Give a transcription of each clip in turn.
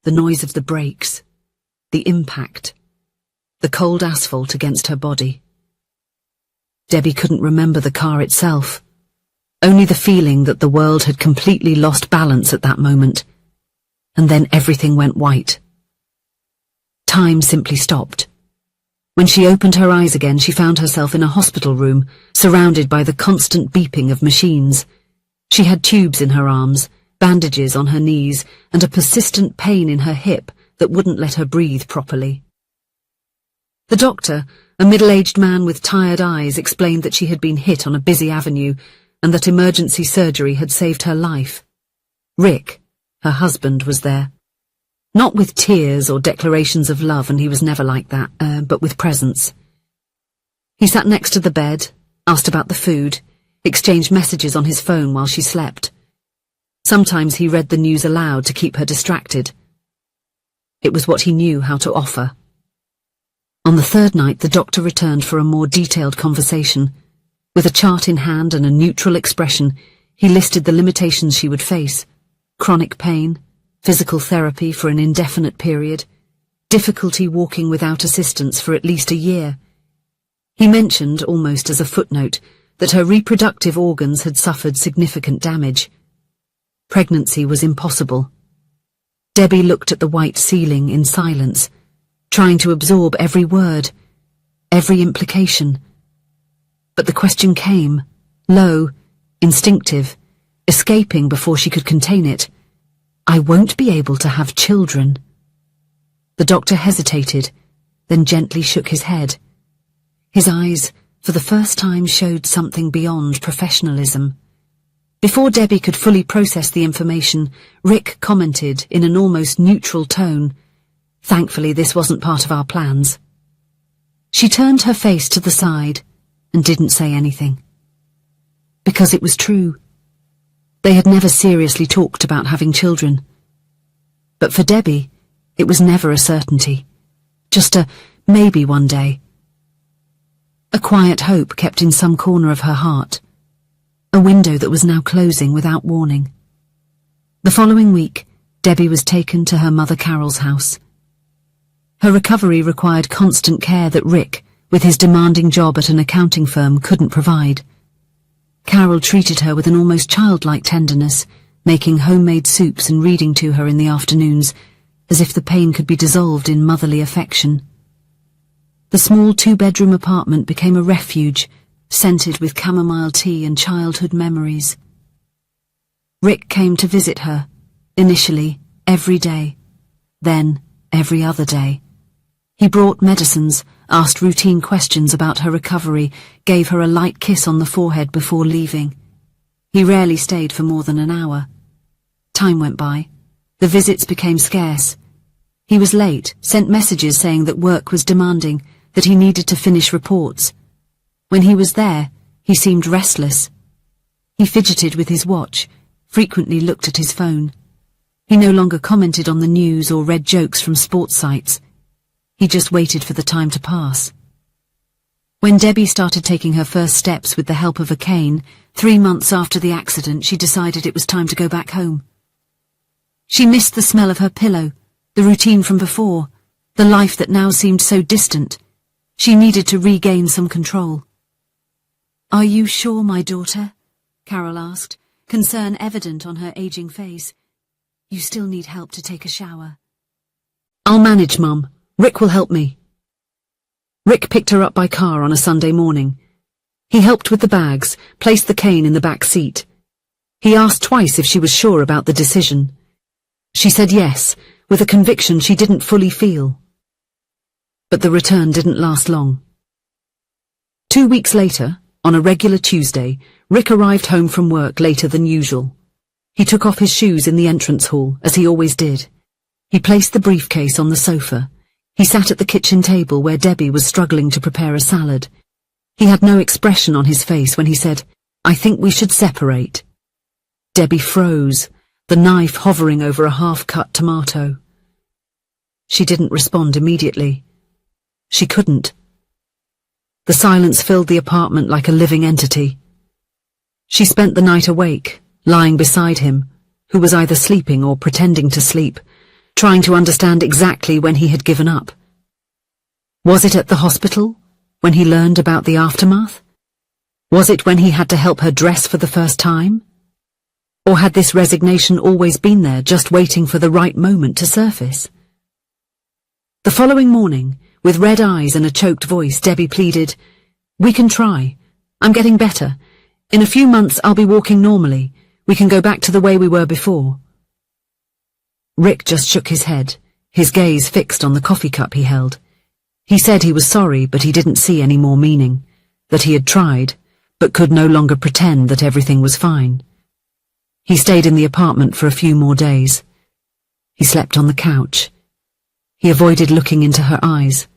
the noise of the brakes, the impact, the cold asphalt against her body. Debbie couldn't remember the car itself, only the feeling that the world had completely lost balance at that moment, and then everything went white. Time simply stopped. When she opened her eyes again, she found herself in a hospital room, surrounded by the constant beeping of machines. She had tubes in her arms, bandages on her knees, and a persistent pain in her hip that wouldn't let her breathe properly. The doctor, a middle-aged man with tired eyes, explained that she had been hit on a busy avenue and that emergency surgery had saved her life. Rick, her husband, was there. Not with tears or declarations of love, and he was never like that, but with presence. He sat next to the bed, asked about the food, exchanged messages on his phone while she slept. Sometimes he read the news aloud to keep her distracted. It was what he knew how to offer. On the third night, the doctor returned for a more detailed conversation. With a chart in hand and a neutral expression, he listed the limitations she would face: chronic pain, physical therapy for an indefinite period, difficulty walking without assistance for at least a year. He mentioned, almost as a footnote, that her reproductive organs had suffered significant damage. Pregnancy was impossible. Debbie looked at the white ceiling in silence, trying to absorb every word, every implication. But the question came, low, instinctive, escaping before she could contain it. I won't be able to have children. The doctor hesitated, then gently shook his head. His eyes, for the first time, showed something beyond professionalism. Before Debbie could fully process the information, Rick commented in an almost neutral tone, "Thankfully, this wasn't part of our plans." She turned her face to the side and didn't say anything. Because it was true. They had never seriously talked about having children. But for Debbie, it was never a certainty. Just a maybe one day. A quiet hope kept in some corner of her heart. A window that was now closing without warning. The following week, Debbie was taken to her mother Carol's house. Her recovery required constant care that Rick, with his demanding job at an accounting firm, couldn't provide. Carol treated her with an almost childlike tenderness, making homemade soups and reading to her in the afternoons, as if the pain could be dissolved in motherly affection. The small two-bedroom apartment became a refuge, scented with chamomile tea and childhood memories. Rick came to visit her, initially every day, then every other day. He brought medicines, asked routine questions about her recovery, gave her a light kiss on the forehead before leaving. He rarely stayed for more than an hour. Time went by. The visits became scarce. He was late, sent messages saying that work was demanding, that he needed to finish reports. When he was there, he seemed restless. He fidgeted with his watch, frequently looked at his phone. He no longer commented on the news or read jokes from sports sites. He just waited for the time to pass. When Debbie started taking her first steps with the help of a cane, 3 months after the accident, she decided it was time to go back home. She missed the smell of her pillow, the routine from before, the life that now seemed so distant. She needed to regain some control. "Are you sure, my daughter?" Carol asked, concern evident on her aging face. "You still need help to take a shower." "I'll manage, Mum. Rick will help me." Rick picked her up by car on a Sunday morning. He helped with the bags, placed the cane in the back seat. He asked twice if she was sure about the decision. She said yes, with a conviction she didn't fully feel. But the return didn't last long. 2 weeks later, on a regular Tuesday, Rick arrived home from work later than usual. He took off his shoes in the entrance hall, as he always did. He placed the briefcase on the sofa. He sat at the kitchen table where Debbie was struggling to prepare a salad. He had no expression on his face when he said, "I think we should separate." Debbie froze, the knife hovering over a half-cut tomato. She didn't respond immediately. She couldn't. The silence filled the apartment like a living entity. She spent the night awake, lying beside him, who was either sleeping or pretending to sleep, trying to understand exactly when he had given up. Was it at the hospital, when he learned about the aftermath? Was it when he had to help her dress for the first time? Or had this resignation always been there, just waiting for the right moment to surface? The following morning, with red eyes and a choked voice, Debbie pleaded, "We can try. I'm getting better. In a few months I'll be walking normally. We can go back to the way we were before." Rick just shook his head, his gaze fixed on the coffee cup he held. He said he was sorry, but he didn't see any more meaning, that he had tried, but could no longer pretend that everything was fine. He stayed in the apartment for a few more days. He slept on the couch. He avoided looking into her eyes.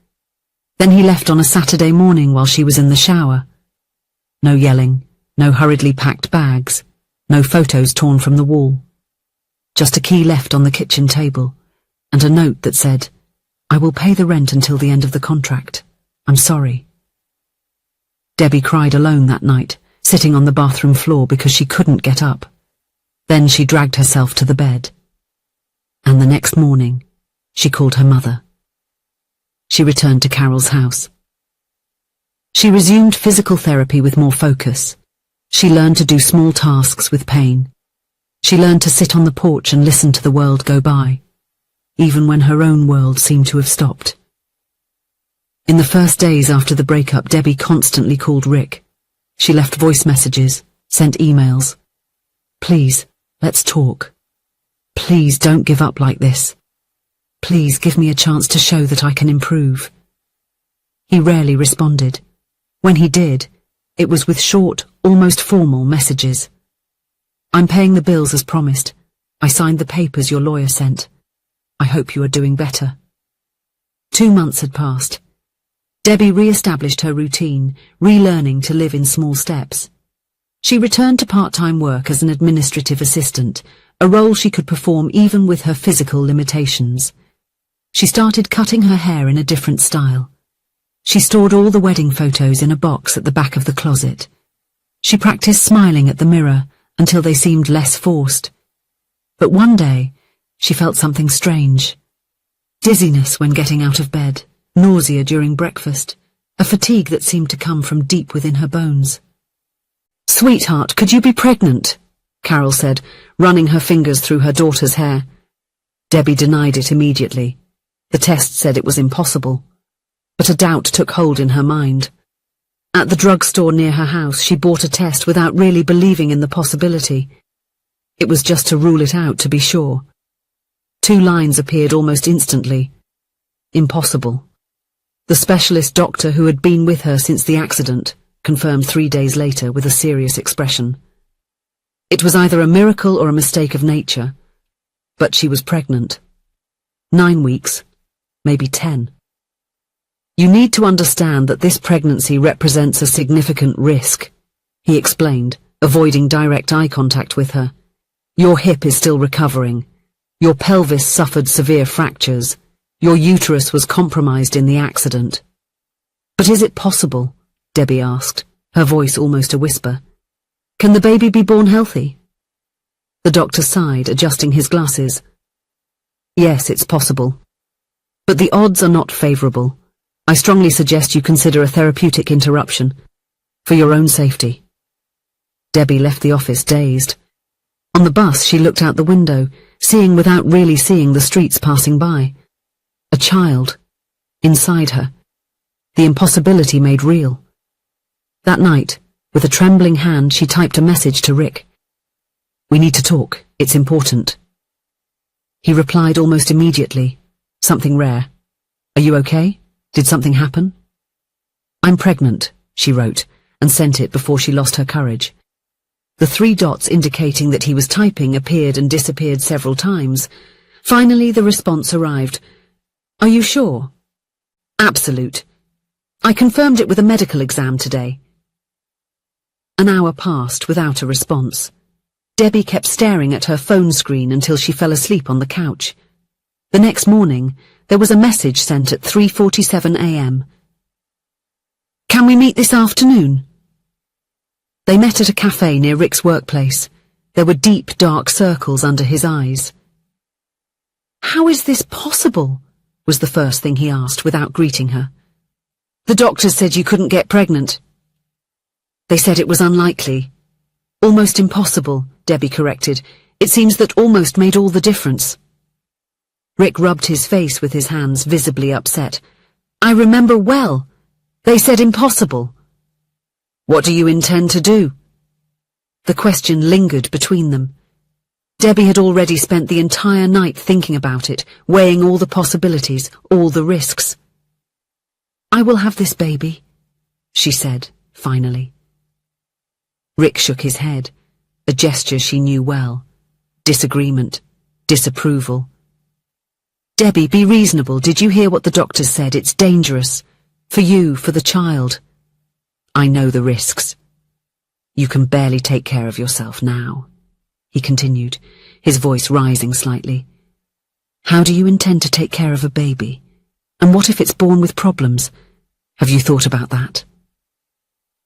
Then he left on a Saturday morning while she was in the shower. No yelling, no hurriedly packed bags, no photos torn from the wall. Just a key left on the kitchen table, and a note that said, "I will pay the rent until the end of the contract. I'm sorry." Debbie cried alone that night, sitting on the bathroom floor because she couldn't get up. Then she dragged herself to the bed. And the next morning, she called her mother. She returned to Carol's house. She resumed physical therapy with more focus. She learned to do small tasks with pain. She learned to sit on the porch and listen to the world go by, even when her own world seemed to have stopped. In the first days after the breakup, Debbie constantly called Rick. She left voice messages, sent emails. "Please, let's talk. Please don't give up like this. Please give me a chance to show that I can improve." He rarely responded. When he did, it was with short, almost formal messages. "I'm paying the bills as promised. I signed the papers your lawyer sent. I hope you are doing better." 2 months had passed. Debbie re-established her routine, relearning to live in small steps. She returned to part-time work as an administrative assistant, a role she could perform even with her physical limitations. She started cutting her hair in a different style. She stored all the wedding photos in a box at the back of the closet. She practiced smiling at the mirror until they seemed less forced. But one day, she felt something strange. Dizziness when getting out of bed, nausea during breakfast, a fatigue that seemed to come from deep within her bones. "Sweetheart, could you be pregnant?" Carol said, running her fingers through her daughter's hair. Debbie denied it immediately. The test said it was impossible. But a doubt took hold in her mind. At the drugstore near her house, she bought a test without really believing in the possibility. It was just to rule it out to be sure. 2 lines appeared almost instantly. Impossible. The specialist doctor who had been with her since the accident confirmed 3 days later with a serious expression. It was either a miracle or a mistake of nature, but she was pregnant. 9 weeks, maybe 10. "You need to understand that this pregnancy represents a significant risk," he explained, avoiding direct eye contact with her. "Your hip is still recovering. Your pelvis suffered severe fractures. Your uterus was compromised in the accident." "But is it possible?" Debbie asked, her voice almost a whisper. "Can the baby be born healthy?" The doctor sighed, adjusting his glasses. "Yes, it's possible. But the odds are not favorable. I strongly suggest you consider a therapeutic interruption, for your own safety." Debbie left the office dazed. On the bus, she looked out the window, seeing without really seeing the streets passing by. A child. Inside her. The impossibility made real. That night, with a trembling hand, she typed a message to Rick. "We need to talk. It's important." He replied almost immediately. "Something rare. Are you okay? Did something happen?" "I'm pregnant," she wrote, and sent it before she lost her courage. The 3 dots indicating that he was typing appeared and disappeared several times. Finally, the response arrived. "Are you sure?" "Absolute. I confirmed it with a medical exam today." An hour passed without a response. Debbie kept staring at her phone screen until she fell asleep on the couch. The next morning, there was a message sent at 3:47 a.m. "Can we meet this afternoon?" They met at a cafe near Rick's workplace. There were deep, dark circles under his eyes. "How is this possible?" was the first thing he asked without greeting her. "The doctors said you couldn't get pregnant." "They said it was unlikely. Almost impossible," Debbie corrected. "It seems that almost made all the difference." Rick rubbed his face with his hands, visibly upset. "I remember well. They said impossible." "What do you intend to do?" The question lingered between them. Debbie had already spent the entire night thinking about it, weighing all the possibilities, all the risks. "I will have this baby," she said, finally. Rick shook his head, a gesture she knew well. Disagreement, disapproval. "Debbie, be reasonable. Did you hear what the doctors said? It's dangerous. For you, for the child." "I know the risks. You can barely take care of yourself now," he continued, his voice rising slightly. "How do you intend to take care of a baby? And what if it's born with problems? Have you thought about that?"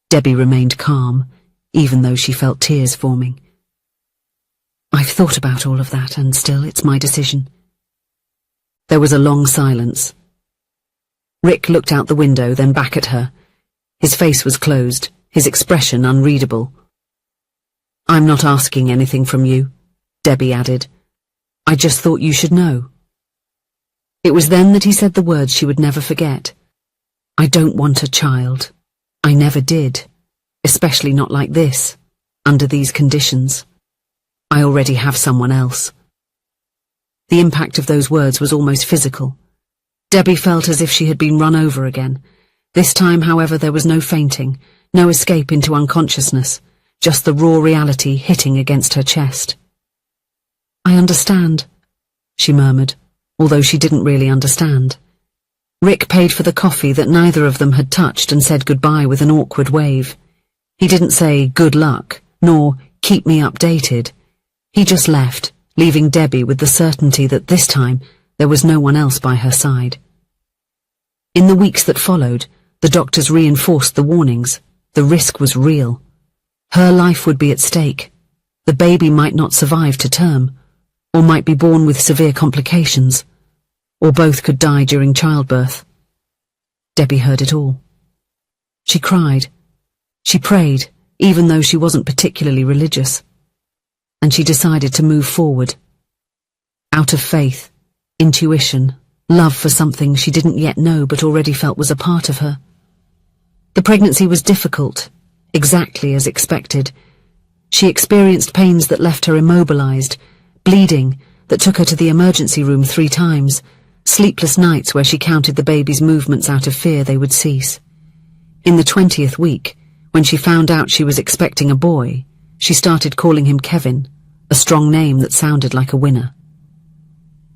Debbie remained calm, even though she felt tears forming. "I've thought about all of that, and still it's my decision." There was a long silence. Rick looked out the window, then back at her. His face was closed, his expression unreadable. "I'm not asking anything from you," Debbie added. "I just thought you should know." It was then that he said the words she would never forget. "I don't want a child. I never did. Especially not like this, under these conditions. I already have someone else." The impact of those words was almost physical. Debbie felt as if she had been run over again. This time, however, there was no fainting, no escape into unconsciousness, just the raw reality hitting against her chest. "I understand," she murmured, although she didn't really understand. Rick paid for the coffee that neither of them had touched and said goodbye with an awkward wave. He didn't say good luck, nor keep me updated. He just left, leaving Debbie with the certainty that this time there was no one else by her side. In the weeks that followed, the doctors reinforced the warnings. The risk was real. Her life would be at stake. The baby might not survive to term, or might be born with severe complications, or both could die during childbirth. Debbie heard it all. She cried. She prayed, even though she wasn't particularly religious. And she decided to move forward. Out of faith, intuition, love for something she didn't yet know but already felt was a part of her. The pregnancy was difficult, exactly as expected. She experienced pains that left her immobilized, bleeding that took her to the emergency room 3 times, sleepless nights where she counted the baby's movements out of fear they would cease. In the 20th week, when she found out she was expecting a boy, she started calling him Kevin, a strong name that sounded like a winner.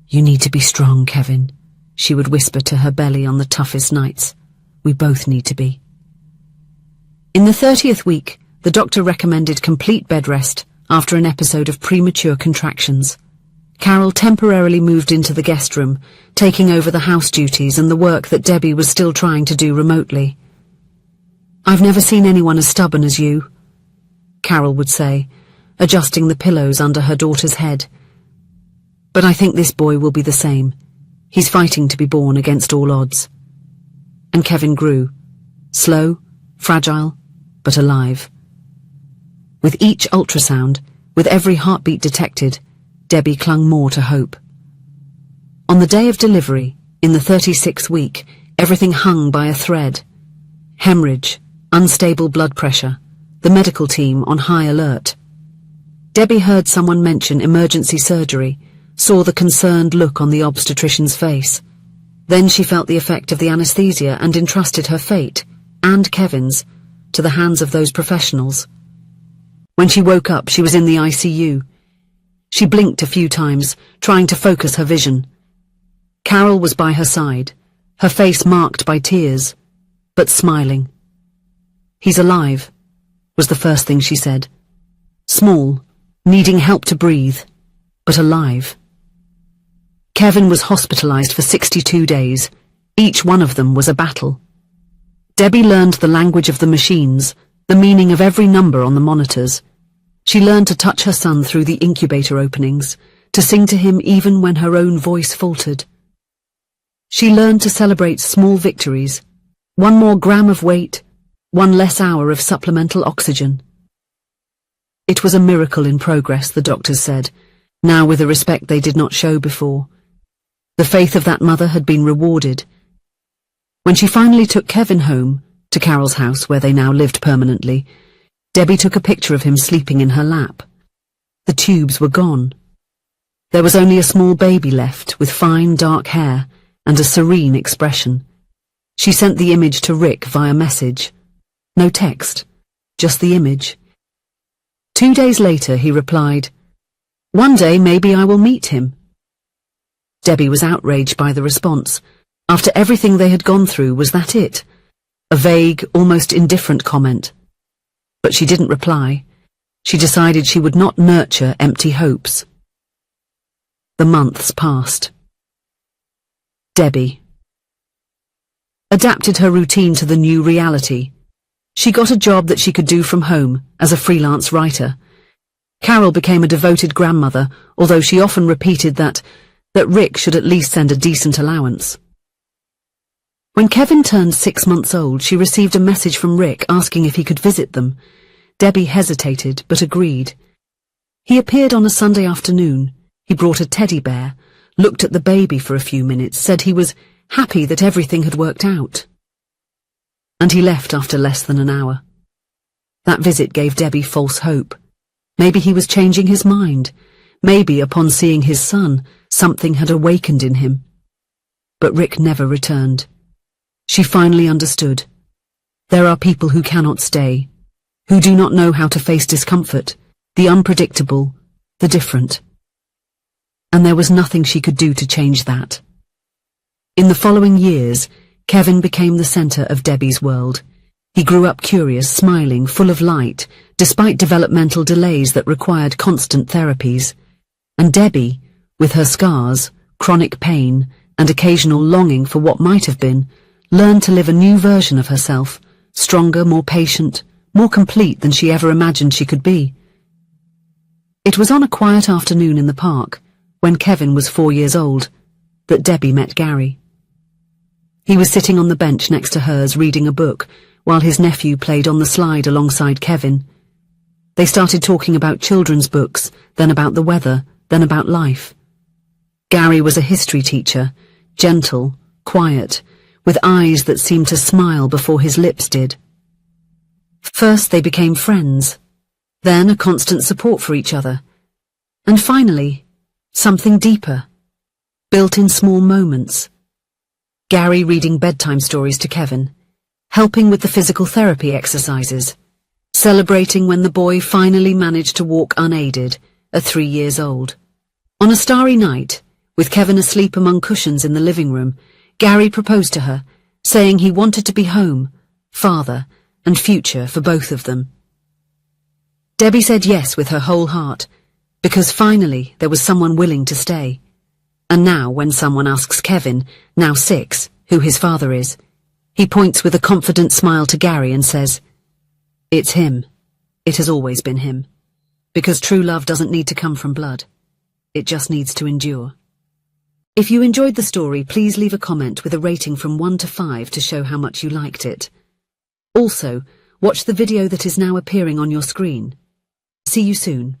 "You need to be strong, Kevin," she would whisper to her belly on the toughest nights. "We both need to be." In the 30th week, the doctor recommended complete bed rest after an episode of premature contractions. Carol temporarily moved into the guest room, taking over the house duties and the work that Debbie was still trying to do remotely. "I've never seen anyone as stubborn as you," Carol would say, adjusting the pillows under her daughter's head. "But I think this boy will be the same. He's fighting to be born against all odds." And Kevin grew, slow, fragile, but alive. With each ultrasound, with every heartbeat detected, Debbie clung more to hope. On the day of delivery, in the 36th week, everything hung by a thread. Hemorrhage, unstable blood pressure, the medical team on high alert. Debbie heard someone mention emergency surgery, saw the concerned look on the obstetrician's face. Then she felt the effect of the anesthesia and entrusted her fate, and Kevin's, to the hands of those professionals. When she woke up, she was in the ICU. She blinked a few times, trying to focus her vision. Carol was by her side, her face marked by tears, but smiling. "He's alive," was the first thing she said. "Small, needing help to breathe, but alive." Kevin was hospitalized for 62 days. Each one of them was a battle. Debbie learned the language of the machines, the meaning of every number on the monitors. She learned to touch her son through the incubator openings, to sing to him even when her own voice faltered. She learned to celebrate small victories, 1 more gram of weight, 1 less hour of supplemental oxygen. It was a miracle in progress, the doctors said, now with a respect they did not show before. The faith of that mother had been rewarded. When she finally took Kevin home, to Carol's house where they now lived permanently, Debbie took a picture of him sleeping in her lap. The tubes were gone. There was only a small baby left with fine dark hair and a serene expression. She sent the image to Rick via message. No text, just the image. 2 days later he replied, "One day maybe I will meet him." Debbie was outraged by the response. After everything they had gone through, was that it? A vague, almost indifferent comment. But she didn't reply. She decided she would not nurture empty hopes. The months passed. Debbie adapted her routine to the new reality. She got a job that she could do from home as a freelance writer. Carol became a devoted grandmother, although she often repeated that Rick should at least send a decent allowance. When Kevin turned 6 months old, she received a message from Rick asking if he could visit them. Debbie hesitated, but agreed. He appeared on a Sunday afternoon. He brought a teddy bear, looked at the baby for a few minutes, said he was happy that everything had worked out. And he left after less than an hour. That visit gave Debbie false hope. Maybe he was changing his mind. Maybe, upon seeing his son, something had awakened in him. But Rick never returned. She finally understood. There are people who cannot stay, who do not know how to face discomfort, the unpredictable, the different. And there was nothing she could do to change that. In the following years, Kevin became the center of Debbie's world. He grew up curious, smiling, full of light, despite developmental delays that required constant therapies. And Debbie, with her scars, chronic pain, and occasional longing for what might have been, learned to live a new version of herself, stronger, more patient, more complete than she ever imagined she could be. It was on a quiet afternoon in the park, when Kevin was 4 years old, that Debbie met Gary. He was sitting on the bench next to hers reading a book, while his nephew played on the slide alongside Kevin. They started talking about children's books, then about the weather, then about life. Gary was a history teacher, gentle, quiet, with eyes that seemed to smile before his lips did. First they became friends, then a constant support for each other, and finally, something deeper, built in small moments. Gary reading bedtime stories to Kevin, helping with the physical therapy exercises, celebrating when the boy finally managed to walk unaided at 3 years old. On a starry night, with Kevin asleep among cushions in the living room, Gary proposed to her, saying he wanted to be home, father, and future for both of them. Debbie said yes with her whole heart, because finally there was someone willing to stay. And now when someone asks Kevin, now 6, who his father is, he points with a confident smile to Gary and says, "It's him. It has always been him. Because true love doesn't need to come from blood. It just needs to endure." If you enjoyed the story, please leave a comment with a rating from 1 to 5 to show how much you liked it. Also, watch the video that is now appearing on your screen. See you soon.